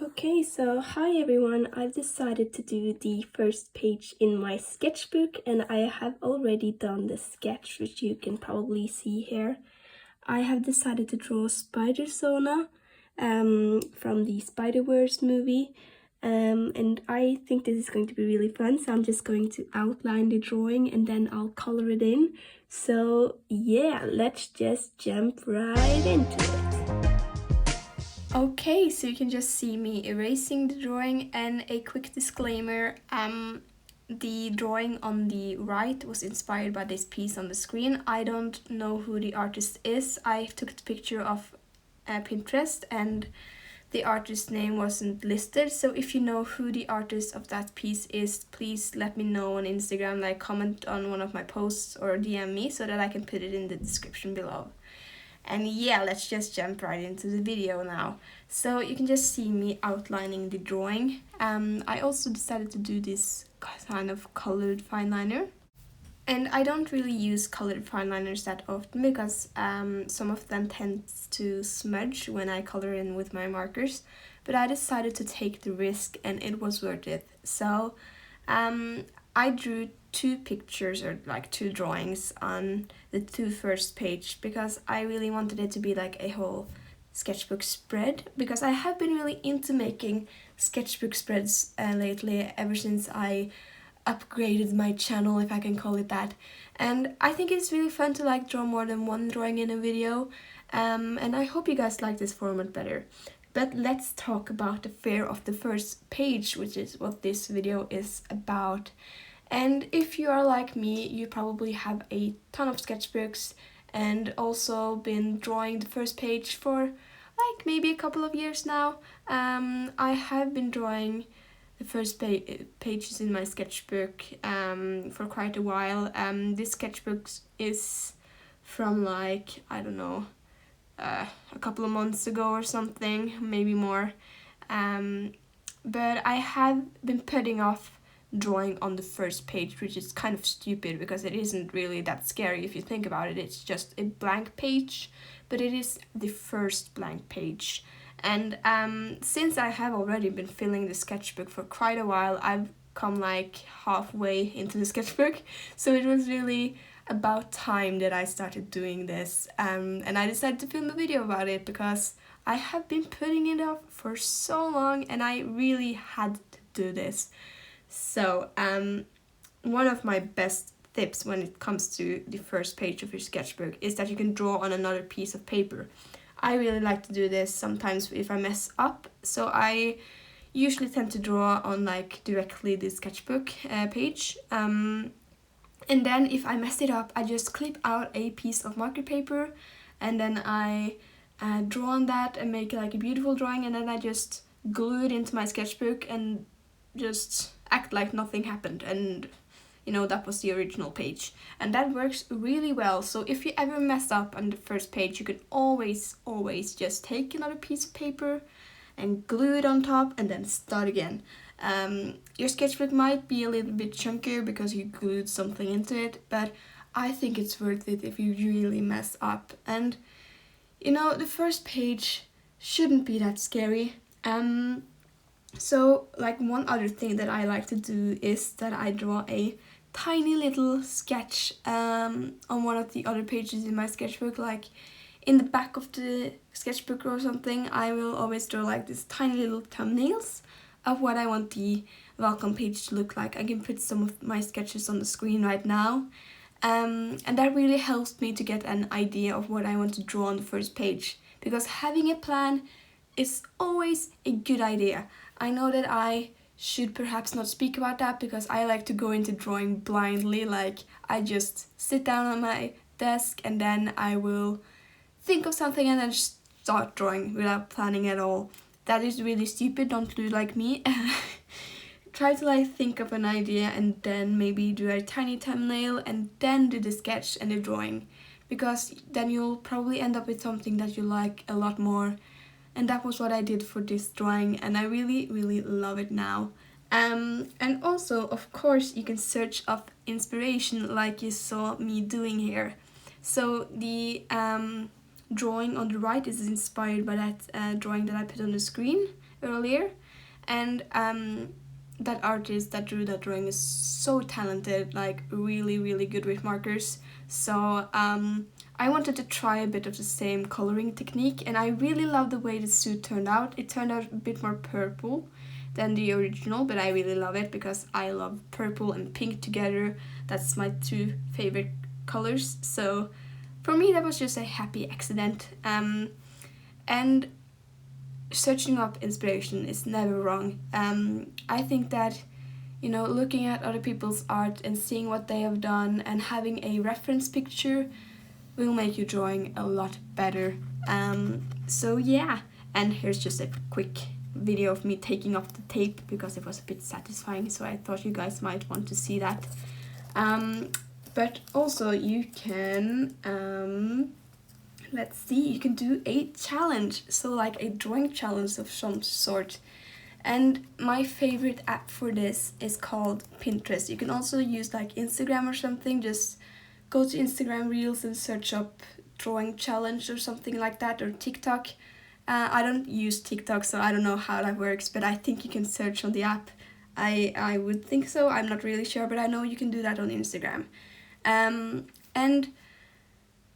Okay, so hi everyone. I've decided to do the first page in my sketchbook and I have already done the sketch, which you can probably see here. I have decided to draw Spider Zona from the Spider-Verse movie, and I think this is going to be really fun, so I'm just going to outline the drawing and then I'll color it in. So yeah, let's just jump right into it. Okay, so you can just see me erasing the drawing, and a quick disclaimer, the drawing on the right was inspired by this piece on the screen. I don't know who the artist is. I took the picture off Pinterest and the artist's name wasn't listed, so if you know who the artist of that piece is, please let me know on Instagram, like comment on one of my posts or DM me so that I can put it in the description below. And yeah, let's just jump right into the video now. So you can just see me outlining the drawing. I also decided to do this kind of colored fine liner. And I don't really use colored fine liners that often because some of them tend to smudge when I color in with my markers. But I decided to take the risk and it was worth it. So I drew two pictures, or like two drawings, on the first page because I really wanted it to be like a whole sketchbook spread, because I have been really into making sketchbook spreads lately, ever since I upgraded my channel, if I can call it that. And I think it's really fun to like draw more than one drawing in a video, and I hope you guys like this format better. But let's talk about the fear of the first page, which is what this video is about. And if you are like me, you probably have a ton of sketchbooks and also been drawing the first page for like maybe a couple of years now. I have been drawing the first pages in my sketchbook for quite a while. This sketchbook is from like, I don't know, a couple of months ago or something, maybe more. But I have been putting off drawing on the first page, which is kind of stupid because it isn't really that scary if you think about it. It's just a blank page, but it is the first blank page. And since I have already been filling the sketchbook for quite a while, I've come like halfway into the sketchbook, so it was really about time that I started doing this, and I decided to film a video about it because I have been putting it off for so long and I really had to do this. So one of my best tips when it comes to the first page of your sketchbook is that you can draw on another piece of paper. I really like to do this sometimes if I mess up, so I usually tend to draw on like directly the sketchbook page. And then if I mess it up, I just clip out a piece of marker paper and then I draw on that and make like a beautiful drawing, and then I just glue it into my sketchbook and just act like nothing happened, and you know, that was the original page. And that works really well. So if you ever mess up on the first page, you can always just take another piece of paper and glue it on top and then start again. Your sketchbook might be a little bit chunkier because you glued something into it, but I think it's worth it if you really mess up. And you know, the first page shouldn't be that scary. So like one other thing that I like to do is that I draw a tiny little sketch on one of the other pages in my sketchbook, like in the back of the sketchbook or something. I will always draw like these tiny little thumbnails of what I want the welcome page to look like. I can put some of my sketches on the screen right now, and that really helps me to get an idea of what I want to draw on the first page, because having a plan is always a good idea. I know that I should perhaps not speak about that because I like to go into drawing blindly, like I just sit down on my desk and then I will think of something and then just start drawing without planning at all. That is really stupid, don't do like me. Try to like think of an idea and then maybe do a tiny thumbnail and then do the sketch and the drawing, because then you'll probably end up with something that you like a lot more. And that was what I did for this drawing, and I really love it now. And also, of course, you can search up inspiration like you saw me doing here. So the drawing on the right is inspired by that drawing that I put on the screen, earlier, and that artist that drew that drawing is so talented, like really really good with markers. So I wanted to try a bit of the same coloring technique, and I really love the way the suit turned out. It turned out a bit more purple than the original, but I really love it because I love purple and pink together. That's my two favorite colors. So for me, that was just a happy accident. And searching up inspiration is never wrong. I think that, you know, looking at other people's art and seeing what they have done and having a reference picture will make your drawing a lot better. So yeah, and here's just a quick video of me taking off the tape because it was a bit satisfying, so I thought you guys might want to see that. But also you can, let's see, you can do a challenge, so like a drawing challenge of some sort. And my favorite app for this is called Pinterest. You can also use like Instagram or something, just go to Instagram Reels and search up drawing challenge or something like that, or TikTok. I don't use TikTok, so I don't know how that works, but I think you can search on the app. I would think so, I'm not really sure, but I know you can do that on Instagram. And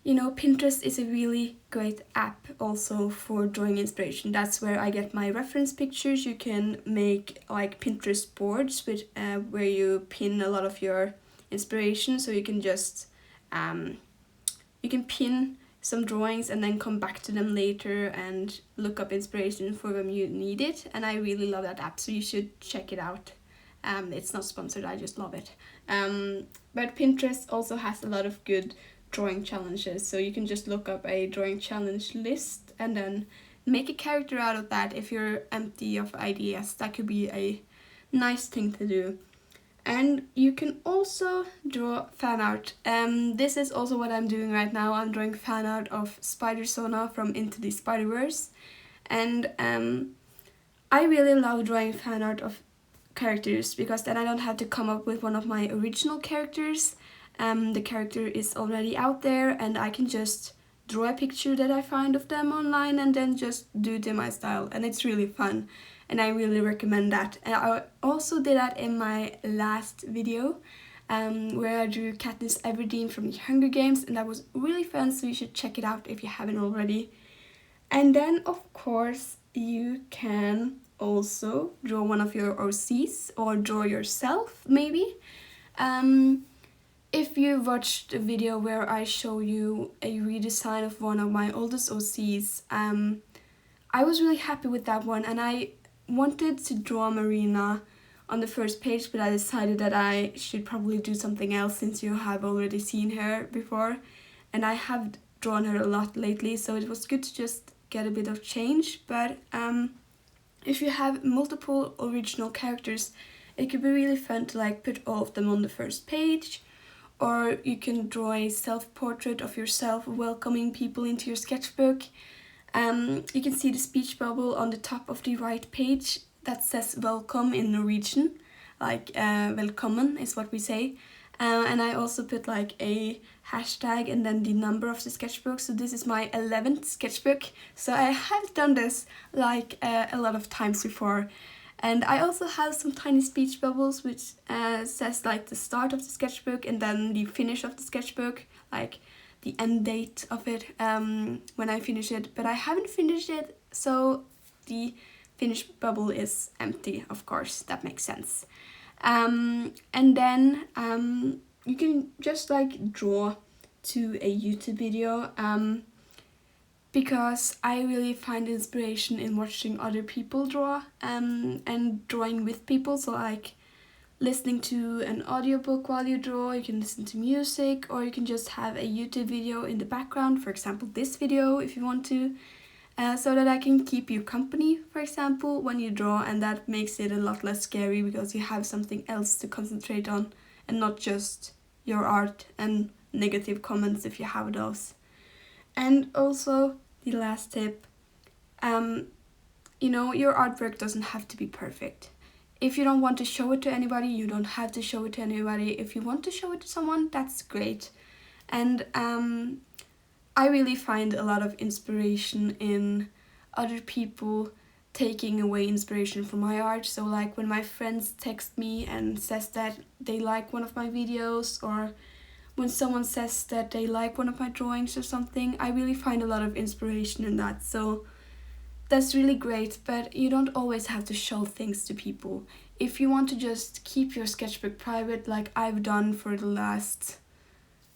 you know, Pinterest is a really great app also for drawing inspiration. That's where I get my reference pictures. You can make like Pinterest boards with where you pin a lot of your inspiration, so you can just you can pin some drawings and then come back to them later and look up inspiration for when you need it. And I really love that app, so you should check it out. It's not sponsored, I just love it. But Pinterest also has a lot of good drawing challenges, so you can just look up a drawing challenge list and then make a character out of that. If you're empty of ideas, that could be a nice thing to do. And you can also draw fan art. This is also what I'm doing right now. I'm drawing fan art of Spider-Sona from Into the Spider-Verse. And I really love drawing fan art of characters because then I don't have to come up with one of my original characters. The character is already out there and I can just draw a picture that I find of them online and then just do it in my style, and it's really fun and I really recommend that. And I also did that in my last video where I drew Katniss Everdeen from the Hunger Games, and that was really fun, so you should check it out if you haven't already. And then of course you can also draw one of your OCs or draw yourself maybe. If you watched the video where I show you a redesign of one of my oldest OCs, I was really happy with that one, and I wanted to draw Marina on the first page, but I decided that I should probably do something else since you have already seen her before, and I have drawn her a lot lately, so it was good to just get a bit of change. But if you have multiple original characters, it could be really fun to like put all of them on the first page. Or you can draw a self-portrait of yourself welcoming people into your sketchbook. You can see the speech bubble on the top of the right page that says welcome in Norwegian, like velkommen is what we say. And I also put like a hashtag and then the number of the sketchbook. So this is my 11th sketchbook. So I have done this like a lot of times before. And I also have some tiny speech bubbles which says like the start of the sketchbook and then the finish of the sketchbook, like the end date of it when I finish it. But I haven't finished it, so the finished bubble is empty, of course, that makes sense. And then you can just like draw to a YouTube video. Because I really find inspiration in watching other people draw and drawing with people. So like listening to an audiobook while you draw, you can listen to music, or you can just have a YouTube video in the background, for example this video if you want to, so that I can keep you company, for example, when you draw, and that makes it a lot less scary because you have something else to concentrate on and not just your art and negative comments if you have those. And also, the last tip, you know, your artwork doesn't have to be perfect. If you don't want to show it to anybody, you don't have to show it to anybody. If you want to show it to someone, that's great. And I really find a lot of inspiration in other people taking away inspiration from my art. So like when my friends text me and says that they like one of my videos, or when someone says that they like one of my drawings or something, I really find a lot of inspiration in that. So that's really great, but you don't always have to show things to people. If you want to just keep your sketchbook private, like I've done for the last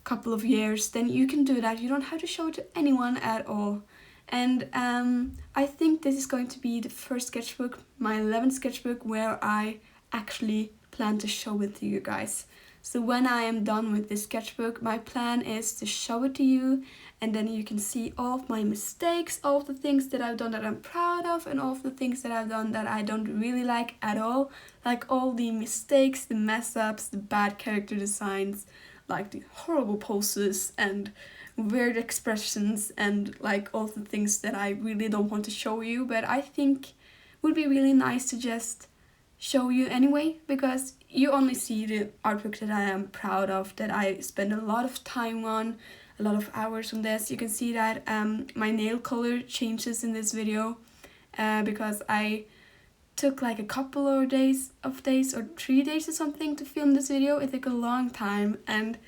couple of years, then you can do that. You don't have to show it to anyone at all. And I think this is going to be the first sketchbook, my 11th sketchbook, where I actually plan to show it to you guys. So when I am done with this sketchbook, my plan is to show it to you, and then you can see all of my mistakes, all of the things that I've done that I'm proud of, and all of the things that I've done that I don't really like at all. Like all the mistakes, the mess ups, the bad character designs, like the horrible poses and weird expressions, and like all the things that I really don't want to show you, but I think would be really nice to just show you anyway, because you only see the artwork that I am proud of, that I spend a lot of time on, a lot of hours on this. You can see that my nail color changes in this video because I took like a couple of days or 3 days or something to film this video. It took a long time, and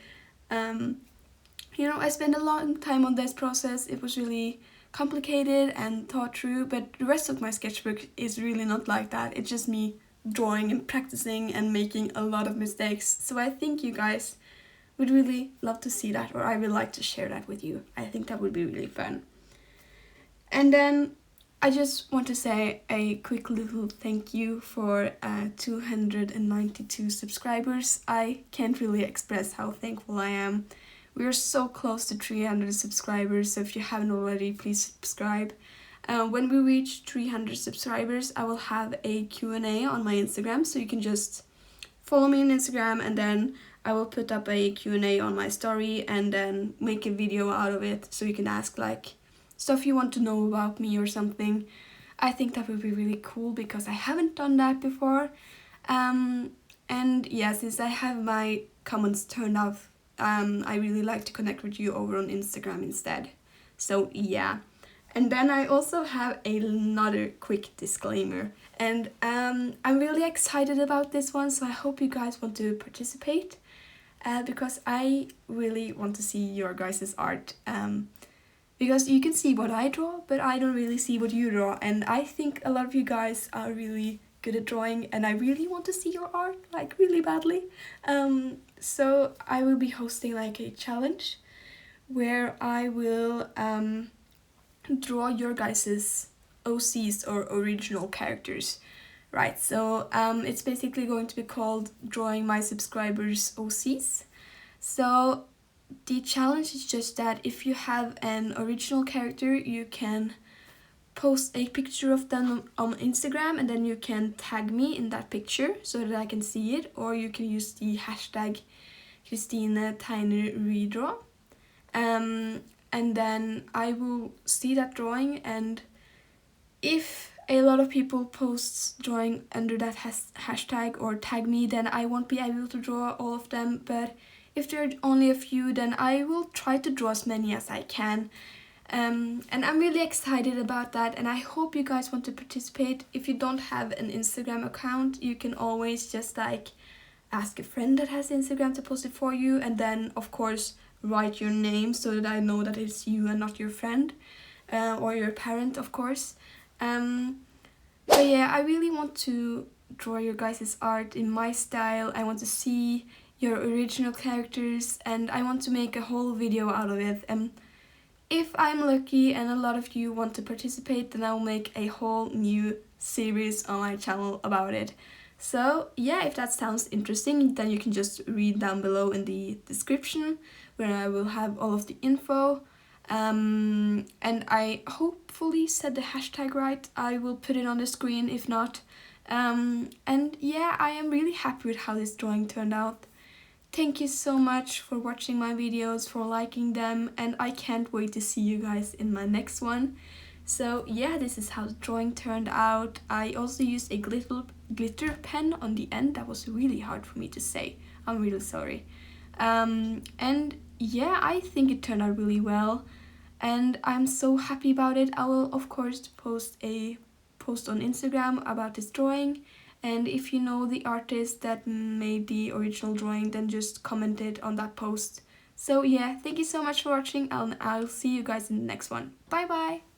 I spent a long time on this process. It was really complicated and thought through, but the rest of my sketchbook is really not like that. It's just me drawing and practicing and making a lot of mistakes. So I think you guys would really love to see that, or I would like to share that with you. I think that would be really fun. And then I just want to say a quick little thank you for 292 subscribers. I can't really express how thankful I am. We are so close to 300 subscribers, so if you haven't already, please subscribe. When we reach 300 subscribers, I will have a Q&A on my Instagram, so you can just follow me on Instagram, and then I will put up a Q&A on my story and then make a video out of it, so you can ask like stuff you want to know about me or something. I think that would be really cool because I haven't done that before. And yeah, since I have my comments turned off, I really like to connect with you over on Instagram instead. So yeah. And then I also have another quick disclaimer, and I'm really excited about this one, so I hope you guys want to participate, because I really want to see your guys' art, because you can see what I draw, but I don't really see what you draw, and I think a lot of you guys are really good at drawing, and I really want to see your art, like really badly. So I will be hosting like a challenge where I will draw your guys's OCs, or original characters, right? So it's basically going to be called Drawing My Subscribers OCs. So the challenge is just that if you have an original character, you can post a picture of them on Instagram, and then you can tag me in that picture so that I can see it, or you can use the hashtag Kristine Tegner Redraw. And then I will see that drawing, and if a lot of people post drawing under that hashtag or tag me, then I won't be able to draw all of them, but if there are only a few, then I will try to draw as many as I can. And I'm really excited about that, and I hope you guys want to participate. If you don't have an Instagram account, you can always just like ask a friend that has Instagram to post it for you, and then of course write your name so that I know that it's you and not your friend, or your parent, of course. But yeah, I really want to draw your guys' art in my style. I want to see your original characters, and I want to make a whole video out of it. And if I'm lucky and a lot of you want to participate, then I'll make a whole new series on my channel about it. So yeah, if that sounds interesting, then you can just read down below in the description, where I will have all of the info. And I hopefully said the hashtag right. I will put it on the screen if not. And yeah, I am really happy with how this drawing turned out. Thank you so much for watching my videos, for liking them, and I can't wait to see you guys in my next one. So yeah, this is how the drawing turned out. I also used a glitter pen on the end. That was really hard for me to say. I'm really sorry. And yeah, I think it turned out really well, and I'm so happy about it. I will of course post a post on Instagram about this drawing. And if you know the artist that made the original drawing, then just comment it on that post. So yeah, thank you so much for watching, and I'll see you guys in the next one. Bye bye!